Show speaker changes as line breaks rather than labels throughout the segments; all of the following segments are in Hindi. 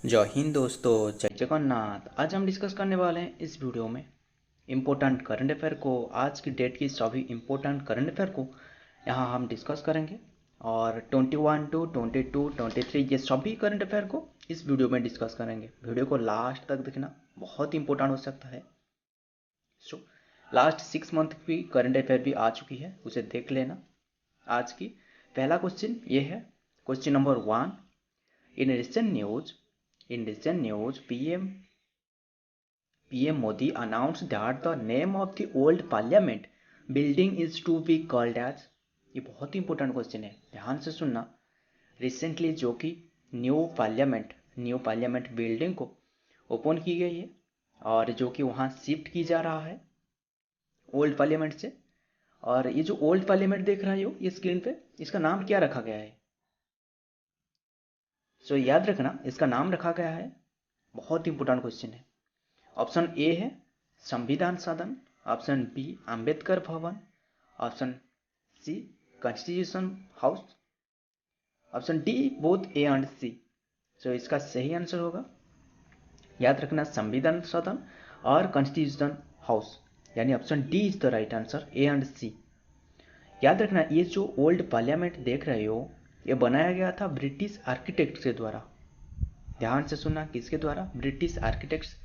जय हिंद दोस्तों, जय जगन्नाथ। आज हम डिस्कस करने वाले हैं इस वीडियो में इम्पोर्टेंट करंट अफेयर को। आज की डेट की सभी इम्पोर्टेंट करंट अफेयर को यहाँ हम डिस्कस करेंगे और 21 टू 22 23 ये सभी करंट अफेयर को इस वीडियो में डिस्कस करेंगे। वीडियो को लास्ट तक देखना, बहुत इंपॉर्टेंट हो सकता है। सो लास्ट 6 मंथ की करंट अफेयर भी आ चुकी है, उसे देख लेना। आज की पहला क्वेश्चन ये है, question number 1। In recent news, PM Modi announced that the name of the old parliament building is to be called as। ये बहुत ही इंपॉर्टेंट क्वेश्चन है, ध्यान से सुनना। रिसेंटली जो कि न्यू पार्लियामेंट बिल्डिंग को ओपन की गई है और जो कि वहाँ शिफ्ट की जा रहा है ओल्ड पार्लियामेंट से। और ये जो ओल्ड पार्लियामेंट देख रहे हो ये स्क्रीन पे, इसका नाम क्या रखा गया है? सो याद रखना, इसका नाम रखा गया है, बहुत इंपॉर्टेंट क्वेश्चन है। ऑप्शन ए है Samvidhan Sadan, option B Ambedkar Bhavan, option C constitution house, option D both A and C. So इसका सही आंसर होगा, याद रखना, संविधान सदन और कॉन्स्टिट्यूशन हाउस, यानी option D is the right answer, A and C. याद रखना, ये जो ओल्ड पार्लियामेंट देख रहे हो ये बनाया गया था ब्रिटिश आर्किटेक्ट के द्वारा। ध्यान से सुनना, किसके द्वारा? British architects.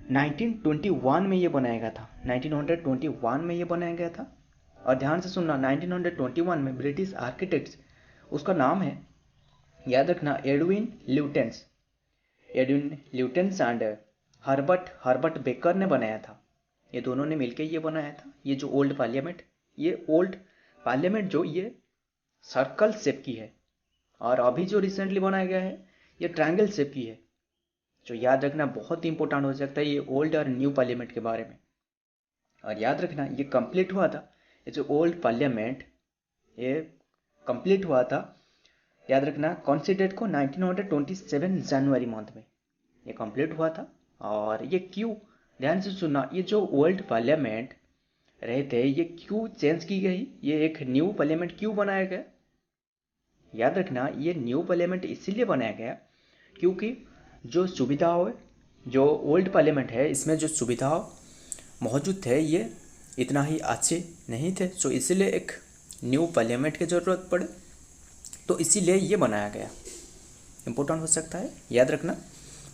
1921 में ये बनाया गया था, 1921 में ये बनाया गया था। और ध्यान से सुनना, 1921 में ब्रिटिश आर्किटेक्ट्स, उसका नाम है, याद रखना, Edwin Lutyens and Herbert baker ने बनाया था। ये दोनों ने मिलकर ये बनाया था। ये जो ओल्ड पार्लियामेंट जो ये सर्कल शेप की है और अभी जो रिसेंटली बनाया गया है ये ट्रायंगल शेप की है। जो याद रखना, बहुत इंपॉर्टेंट हो सकता है ये ओल्ड और न्यू पार्लियामेंट के बारे में। और याद रखना, ये कंप्लीट हुआ था, ये जो ओल्ड पार्लियामेंट ये कंप्लीट हुआ था, याद रखना, कौन सी डेट को? 1927 जनवरी मंथ में ये कंप्लीट हुआ था। और ये क्यों, ध्यान से सुनना, ये जो ओल्ड पार्लियामेंट रहे थे ये क्यों चेंज की गई, ये एक न्यू पार्लियामेंट क्यों बनाया गया? याद रखना, ये न्यू पार्लियामेंट इसीलिए बनाया गया क्योंकि जो सुविधाओं, जो ओल्ड पार्लियामेंट है इसमें जो सुविधाओं मौजूद थे ये इतना ही अच्छे नहीं थे। सो इसीलिए एक न्यू पार्लियामेंट की ज़रूरत पड़े, तो इसीलिए ये बनाया गया। इम्पोर्टेंट हो सकता है, याद रखना।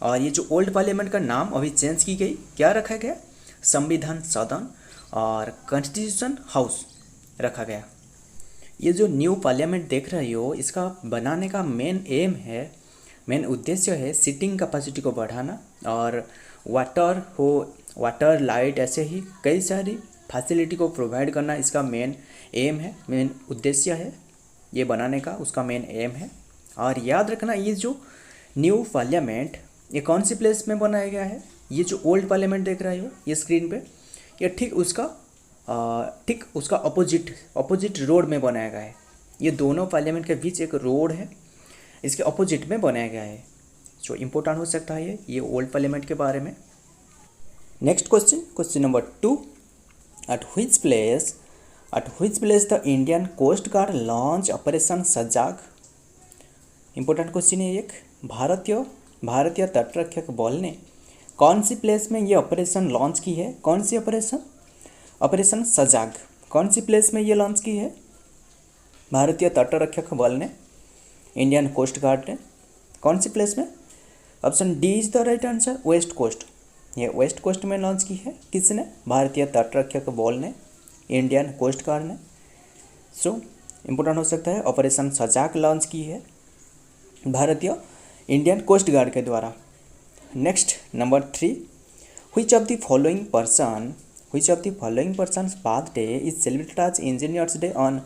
और ये जो ओल्ड पार्लियामेंट का नाम अभी चेंज की गई, क्या रखा गया? संविधान सदन और कॉन्स्टिट्यूशन हाउस रखा गया। ये जो न्यू पार्लियामेंट देख रहे हो इसका बनाने का मेन उद्देश्य है सीटिंग कैपेसिटी को बढ़ाना और वाटर लाइट ऐसे ही कई सारी फैसिलिटी को प्रोवाइड करना, इसका मेन उद्देश्य है ये बनाने का, उसका मेन एम है। और याद रखना, ये जो न्यू पार्लियामेंट ये कौन सी प्लेस में बनाया गया है? ये जो ओल्ड पार्लियामेंट देख रहे हो ये स्क्रीन पे, ये ठीक उसका अपोजिट रोड में बनाया गया है। ये दोनों पार्लियामेंट के बीच एक रोड है, इसके अपोजिट में बनाया गया है। सो इम्पोर्टेंट हो सकता है ये ओल्ड पार्लियामेंट के बारे में। Next question number 2। At which place the Indian coast guard launch operation Sajag. Important question है एक। भारतीय तटरक्षक बल ने कौन सी प्लेस में ये ऑपरेशन लॉन्च की है? कौन सी ऑपरेशन सजाग कौन सी प्लेस में ये लॉन्च की है? भारतीय तटरक्षक बल ने, इंडियन कोस्ट गार्ड ने, कौन सी प्लेस में? Option D is the right answer, west coast. ये वेस्ट कोस्ट में लॉन्च की है। किसने? भारतीय तटरक्षक बल ने, इंडियन कोस्ट गार्ड ने। सो इम्पोर्टेंट हो सकता है, ऑपरेशन सजाग लॉन्च की है भारतीय इंडियन कोस्ट गार्ड के द्वारा। Next number 3। Which of the following persons birthday is celebrated as engineers day on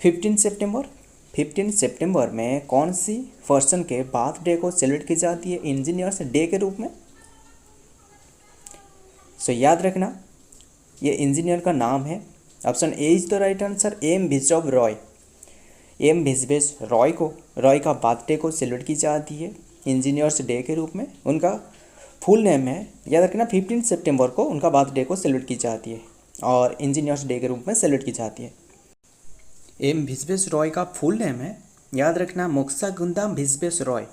15 सितंबर। 15 सितंबर में कौन सी पर्सन के बर्थडे को सेलिब्रेट की जाती है इंजीनियर्स डे के रूप में? सो याद रखना, ये इंजीनियर का नाम है। Option A is the right answer, M Roy का बर्थडे को सेलिब्रेट की जाती है इंजीनियर्स डे के रूप में। उनका फुल नेम है, याद रखना, 15 सितंबर को उनका बर्थडे को सेलिब्रेट की जाती है और इंजीनियर्स डे के रूप में सेलिब्रेट की जाती है। एम विश्वेश्वरॉय का फुल नेम है, याद रखना, मोक्षागुंडम विश्वेश्वरॉय।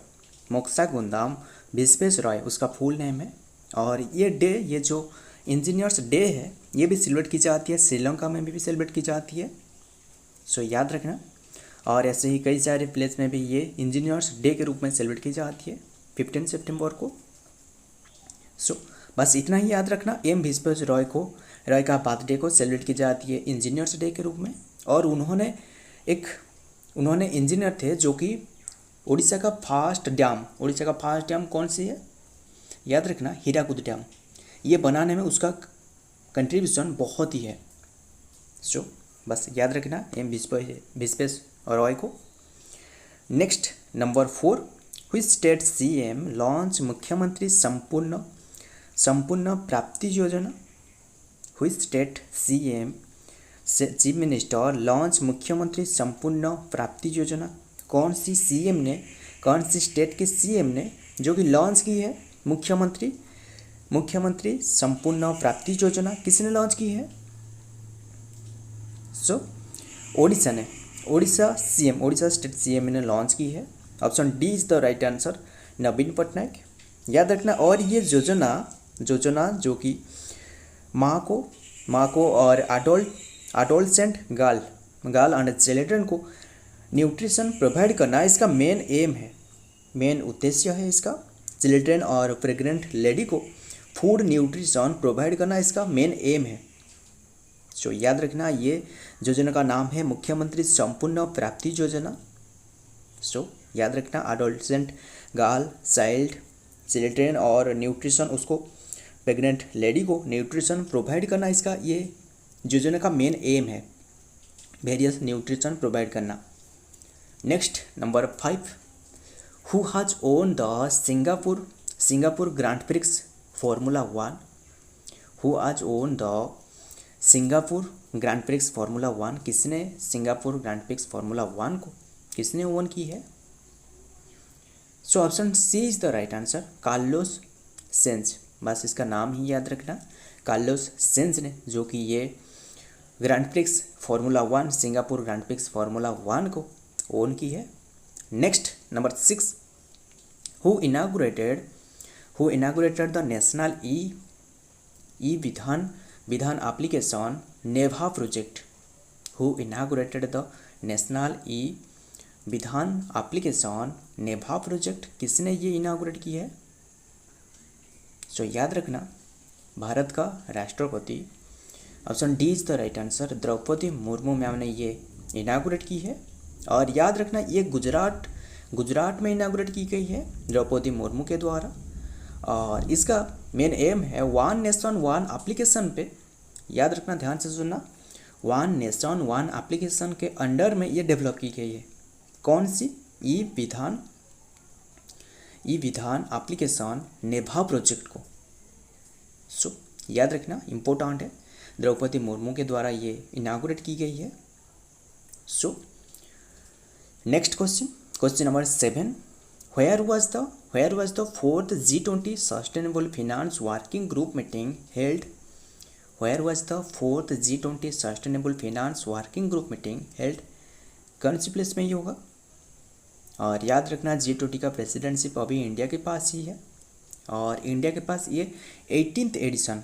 मोक्षागुंडाम विश्वेश्वरैया उसका फुल नेम है। और ये डे, ये जो इंजीनियर्स डे है, ये भी सेलिब्रेट की जाती है, श्रीलंका में भी सेलिब्रेट की जाती है। सो याद रखना। और ऐसे ही कई सारे प्लेस में भी ये इंजीनियर्स डे के रूप में सेलिब्रेट की जाती है 15 सितंबर को। सो बस इतना ही याद रखना। एम विश्वेश्वरैया रॉय का बर्थडे को सेलिब्रेट की जाती है इंजीनियर्स डे के रूप में। और उन्होंने इंजीनियर थे जो कि उड़ीसा का फर्स्ट डैम कौन सी है, याद रखना, हीराकुद डैम। ये बनाने में उसका कंट्रीब्यूशन बहुत ही है। सो बस याद रखना एम विश्वेश्वरैया को। Next number 4, which state CM launch मुख्यमंत्री संपूर्ण प्राप्ति योजना। Which state CM chief minister launch मुख्यमंत्री संपूर्ण प्राप्ति योजना। कौन सी स्टेट के सीएम ने जो कि लॉन्च की है मुख्यमंत्री संपूर्ण प्राप्ति योजना, किसने लॉन्च की है? सो ओडिशा स्टेट सीएम ने लॉन्च की है। Option D is the right answer, Naveen Patnaik. याद रखना। और ये योजना जो कि माँ को और अडोलसेंट गर्ल एंड चिल्ड्रन को न्यूट्रिशन प्रोवाइड करना इसका मेन एम है, मेन उद्देश्य है इसका। चिल्ड्रन और प्रेग्नेंट लेडी को फूड न्यूट्रिशन प्रोवाइड करना इसका मेन एम है। सो याद रखना, ये योजना का नाम है मुख्यमंत्री संपूर्ण प्राप्ति योजना। सो याद रखना, अडोलसेंट गर्ल, चिल्ड्रन और न्यूट्रिशन, उसको प्रेग्नेंट लेडी को न्यूट्रिशन प्रोवाइड करना इसका ये योजना का मेन एम है, वेरियस न्यूट्रिशन प्रोवाइड करना। Next number 5, who has own the Singapore grand prix formula 1। Who has own the Singapore grand prix formula 1, किसने सिंगापुर ग्रांड प्रिक्स फार्मूला 1 को किसने ओन की है? So option C is the right answer, Carlos Sainz. बस इसका नाम ही याद रखना, कार्लोस सेंज ने जो कि ये grand prix formula 1, Singapore grand prix formula 1 को ओन की है। Next number 6, who inaugurated the national e Vidhan application NeVA project. Who inaugurated the national e Vidhan application NeVA project, किसने ये इनागुरेट की है? सो याद रखना, भारत का राष्ट्रपति, option D is the right answer, Droupadi Murmu ma'am ने ये इनागुरेट की है। और याद रखना, ये गुजरात में इनागुरेट की गई है द्रौपदी मुर्मू के द्वारा। और इसका मेन एम है वन नेशन वन एप्लीकेशन पे, याद रखना, ध्यान से सुनना, वन नेशन वन एप्लीकेशन के अंडर में ये डेवलप की गई है। कौन सी? ई विधान एप्लीकेशन नेभा प्रोजेक्ट को। सो याद रखना, इम्पोर्टेंट है, द्रौपदी मुर्मू के द्वारा ये इनागुरेट की गई है। So next question number 7, Where was the 4th G20 Sustainable Finance Working Group meeting held? Where was the 4th G20 Sustainable Finance Working Group meeting held? कौन सी प्लेस में ये होगा? और याद रखना, G20 का प्रेसिडेंटशिप अभी इंडिया के पास ही है। और इंडिया के पास ये 18th एडिशन,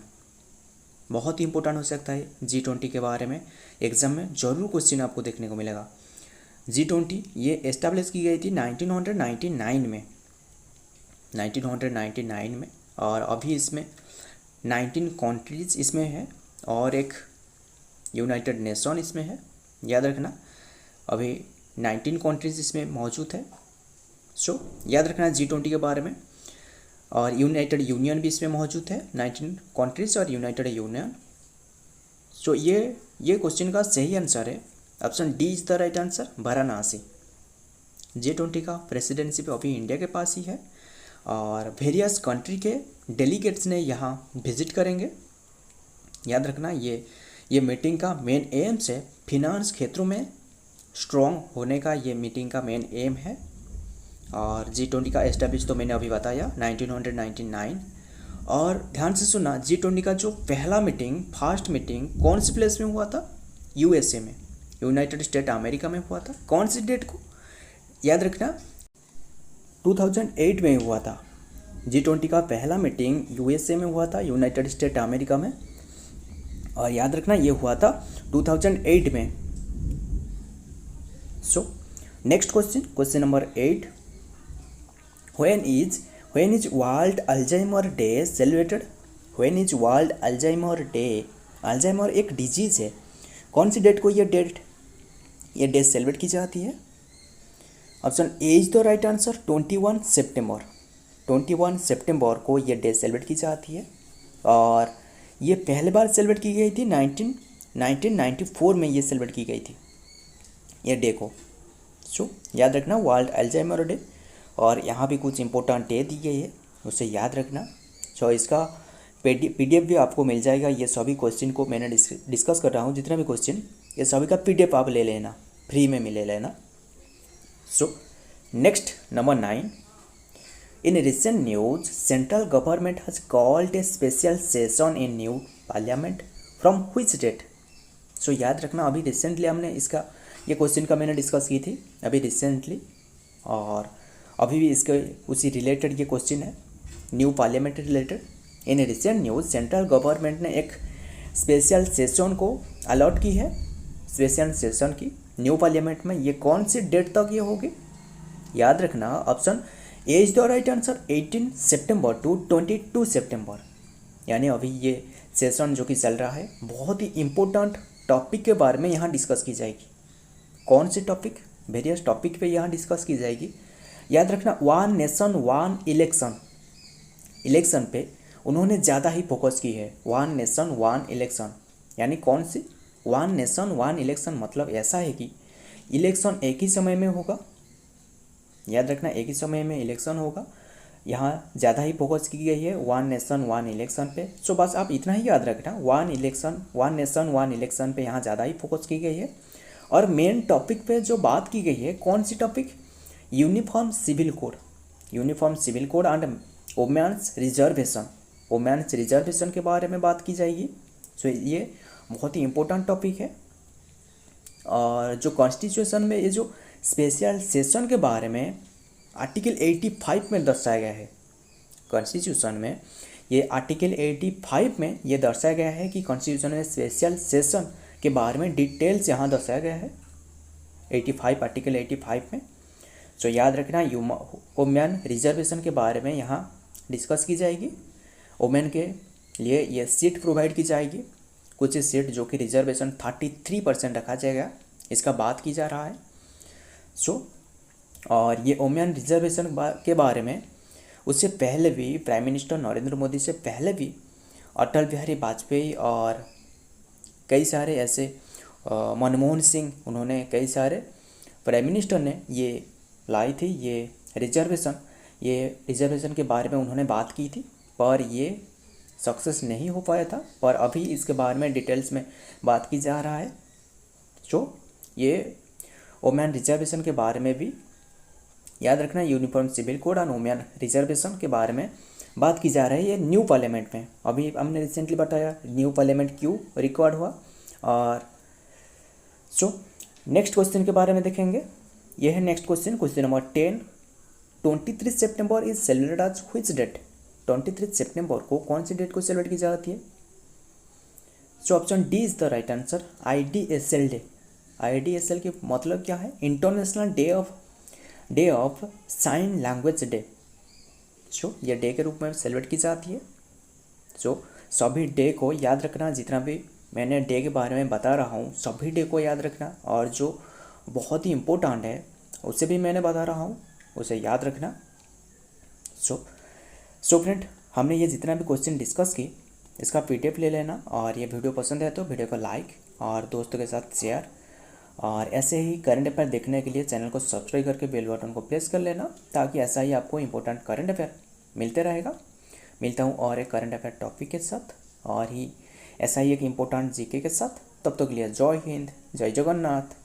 बहुत ही इंपॉर्टेंट हो सकता है G20 के बारे में, एग्जाम में जरूर क्वेश्चन आपको देखने को मिलेगा। G20 ये एस्टेब्लिश की गई थी 1999 में, और अभी इसमें 19 कंट्रीज इसमें है और एक यूनाइटेड नेशन इसमें है। याद रखना, अभी 19 कंट्रीज इसमें मौजूद है। सो याद रखना G20 के बारे में। और यूनाइटेड यूनियन भी इसमें मौजूद है, 19 कंट्रीज और यूनाइटेड यूनियन। सो ये क्वेश्चन का सही आंसर है, option D is the right answer, Varanasi. G20 का प्रेसिडेंटशिप अभी इंडिया के पास ही है और वेरियस कंट्री के डेलीगेट्स ने यहाँ विजिट करेंगे। याद रखना, ये मीटिंग का मेन एम से फिनांस क्षेत्रों में स्ट्रॉन्ग होने का ये मीटिंग का मेन एम है। और G20 का एस्टेब्लिश तो मैंने अभी बताया 1999। और ध्यान से सुना, G20 का जो फर्स्ट मीटिंग कौन सी प्लेस में हुआ था? USA में, यूनाइटेड स्टेट अमेरिका में हुआ था। कौन सी डेट को? याद रखना, 2008 में हुआ था। G20 का पहला मीटिंग USA में हुआ था, यूनाइटेड स्टेट अमेरिका में, और याद रखना ये हुआ था 2008 में। So next question number 8, when is world Alzheimer day celebrated? When is world Alzheimer day? Alzheimer एक डिजीज़ है, कौन सी डेट को ये डे सेलिब्रेट की जाती है? Option A is the right answer, 21 सितंबर। 21 सितंबर को ये डे सेलिब्रेट की जाती है, और ये पहली बार सेलिब्रेट की गई थी 1994 में ये सेलिब्रेट की गई थी ये डे को। सो याद रखना वर्ल्ड अल्जाइमर डे, और यहाँ भी कुछ इंपॉर्टेंट डे दी गई है, उसे याद रखना। सो इसका PDF भी आपको मिल जाएगा। ये सभी क्वेश्चन को मैंने डिस्कस कर रहा हूँ, जितना भी क्वेश्चन, ये सभी का PDF आप ले लेना, फ्री में मिले लेना। So next number 9, in recent news central government has called a special session in new parliament from which date? So याद रखना अभी रिसेंटली हमने इसका ये क्वेश्चन का मैंने डिस्कस की थी अभी रिसेंटली, और अभी भी इसके उसी रिलेटेड ये क्वेश्चन है, न्यू पार्लियामेंट रिलेटेड। इन रिसेंट न्यूज सेंट्रल गवर्नमेंट ने एक स्पेशल सेशन को अलॉट की है, स्पेशल सेशन की न्यू पार्लियामेंट में। ये कौन सी डेट तक ये होगी? याद रखना option A is the right answer, 18 सितंबर टू 22 सितंबर। यानी अभी ये सेशन जो कि चल रहा है, बहुत ही इम्पोर्टेंट टॉपिक के बारे में यहाँ डिस्कस की जाएगी। कौन से टॉपिक? वेरियस टॉपिक पे यहाँ डिस्कस की जाएगी। याद रखना वन नेशन वन इलेक्शन पे उन्होंने ज़्यादा ही फोकस की है। वन नेशन वन इलेक्शन यानी कौन सी? वन नेशन वन इलेक्शन मतलब ऐसा है कि इलेक्शन एक ही समय में होगा। याद रखना एक ही समय में इलेक्शन होगा, यहाँ ज़्यादा ही फोकस की गई है वन नेशन वन इलेक्शन पे। सो बस आप इतना ही याद रखना, वन नेशन वन इलेक्शन पे यहाँ ज़्यादा ही फोकस की गई है। और मेन टॉपिक पे जो बात की गई है, कौन सी topic? Uniform civil code and women's reservation के बारे में बात की जाएगी। सो ये बहुत ही इम्पोर्टेंट टॉपिक है। और जो कॉन्स्टिट्यूशन में ये जो स्पेशल सेशन के बारे में आर्टिकल 85 में दर्शाया गया है, कॉन्स्टिट्यूशन में ये आर्टिकल 85 में ये दर्शाया गया है कि कॉन्स्टिट्यूशन में स्पेशल सेशन के बारे में डिटेल्स यहाँ दर्शाया गया है 85 आर्टिकल 85 में। सो याद रखना वुमेन रिजर्वेशन के बारे में यहाँ डिस्कस की जाएगी। वुमेन के लिए ये सीट प्रोवाइड की जाएगी, कुछ सीट जो कि रिजर्वेशन 33% रखा जाएगा, इसका बात की जा रहा है। सो और ये वुमेन रिजर्वेशन के बारे में उससे पहले भी प्राइम मिनिस्टर नरेंद्र मोदी से पहले भी अटल बिहारी वाजपेयी और कई सारे ऐसे मनमोहन सिंह, उन्होंने कई सारे प्राइम मिनिस्टर ने ये लाई थी ये रिजर्वेशन के बारे में उन्होंने बात की थी, पर ये सक्सेस नहीं हो पाया था। पर अभी इसके बारे में डिटेल्स में बात की जा रहा है। सो ये वुमेन रिजर्वेशन के बारे में भी याद रखना, यूनिफॉर्म सिविल कोड और वुमेन रिजर्वेशन के बारे में बात की जा रही है ये न्यू पार्लियामेंट में। अभी हमने रिसेंटली बताया न्यू पार्लियामेंट क्यों रिकॉर्ड हुआ। और सो नेक्स्ट क्वेश्चन के बारे में देखेंगे, ये है नेक्स्ट क्वेश्चन नंबर 10, 23 सितंबर is celebrated as which date? 23 सितंबर को कौन सी डेट को सेलिब्रेट की जाती है? So option D is the right answer, IDSL day. IDSL के मतलब क्या है? International day of sign language day. So ये डे के रूप में सेलिब्रेट की जाती है। सो सभी डे को याद रखना, जितना भी मैंने डे के बारे में बता रहा हूँ सभी डे को याद रखना, और जो बहुत ही इम्पोर्टेंट है उसे भी मैंने बता रहा हूँ, उसे याद रखना। सो फ्रेंड, हमने ये जितना भी क्वेश्चन डिस्कस की इसका PDF ले लेना, और ये वीडियो पसंद है तो वीडियो को लाइक और दोस्तों के साथ शेयर, और ऐसे ही करंट अफेयर देखने के लिए चैनल को सब्सक्राइब करके बेल बटन को प्रेस कर लेना, ताकि ऐसा ही आपको इंपॉर्टेंट करंट अफेयर मिलते रहेगा। मिलता हूँ और एक करंट अफेयर टॉपिक के साथ, और ही ऐसा ही एक इम्पोर्टेंट GK के साथ। तब तक के लिए जय हिंद, जय जगन्नाथ।